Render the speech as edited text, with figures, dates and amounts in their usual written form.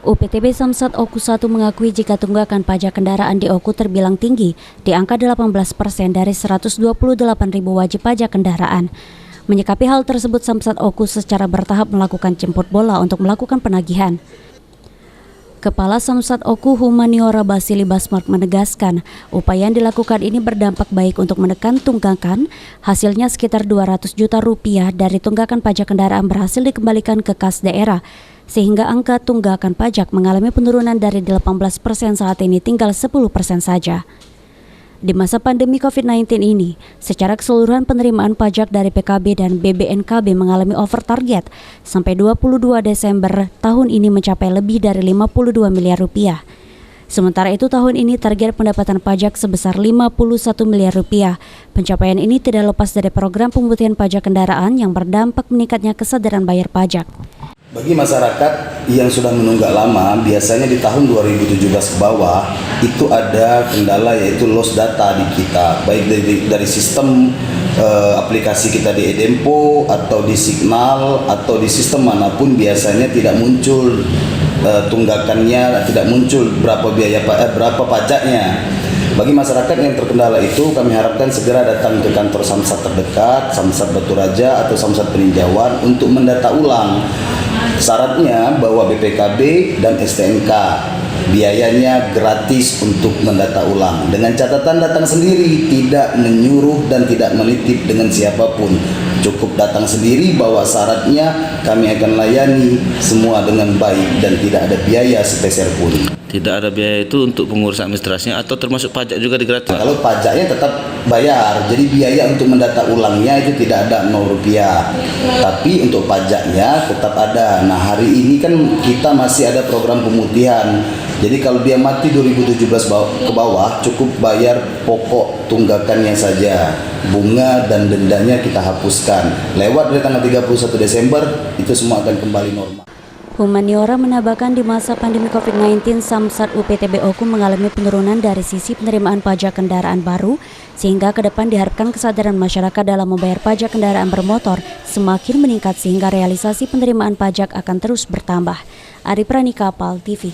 UPTB Samsat Oku 1 mengakui jika tunggakan pajak kendaraan di Oku terbilang tinggi di angka 18% dari 128.000 wajib pajak kendaraan. Menyikapi hal tersebut, Samsat Oku secara bertahap melakukan jemput bola untuk melakukan penagihan. Kepala Samsat Oku Humaniora Basili Basmark menegaskan, upaya yang dilakukan ini berdampak baik untuk menekan tunggakan. Hasilnya sekitar 200 juta rupiah dari tunggakan pajak kendaraan berhasil dikembalikan ke kas daerah, sehingga angka tunggakan pajak mengalami penurunan dari 18% saat ini tinggal 10% saja. Di masa pandemi COVID-19 ini, secara keseluruhan penerimaan pajak dari PKB dan BBNKB mengalami over target. Sampai 22 Desember tahun ini mencapai lebih dari 52 miliar rupiah. Sementara itu tahun ini target pendapatan pajak sebesar 51 miliar rupiah. Pencapaian ini tidak lepas dari program pemutihan pajak kendaraan yang berdampak meningkatnya kesadaran bayar pajak. Bagi masyarakat yang sudah menunggak lama, biasanya di tahun 2017 ke bawah itu ada kendala, yaitu loss data di kita, baik dari sistem aplikasi kita di Edempo atau di Signal atau di sistem manapun, biasanya tidak muncul tunggakannya, tidak muncul berapa pajaknya. Bagi masyarakat yang terkendala itu, kami harapkan segera datang ke kantor Samsat terdekat, Samsat Batu Raja atau Samsat Peninjauan untuk mendata ulang. Syaratnya bahwa BPKB dan STNK biayanya gratis untuk mendata ulang. Dengan catatan datang sendiri, tidak menyuruh dan tidak menitip dengan siapapun. Cukup datang sendiri, bahwa syaratnya kami akan layani semua dengan baik dan tidak ada biaya sepeser pun. Tidak ada biaya itu untuk pengurus administrasinya atau termasuk pajak juga digratiskan? Kalau pajaknya tetap bayar, jadi biaya untuk mendata ulangnya itu tidak ada 0 rupiah. Tapi untuk pajaknya tetap ada. Nah, hari ini kan kita masih ada program pemutihan. Jadi kalau dia mati 2017 ke bawah, cukup bayar pokok tunggakannya saja. Bunga dan dendanya kita hapuskan. Lewat dari tanggal 31 Desember, itu semua akan kembali normal. Humaniora menambahkan di masa pandemi COVID-19, Samsat UPTB Oku mengalami penurunan dari sisi penerimaan pajak kendaraan baru, sehingga ke depan diharapkan kesadaran masyarakat dalam membayar pajak kendaraan bermotor semakin meningkat sehingga realisasi penerimaan pajak akan terus bertambah. Ari Pranika, PAL TV.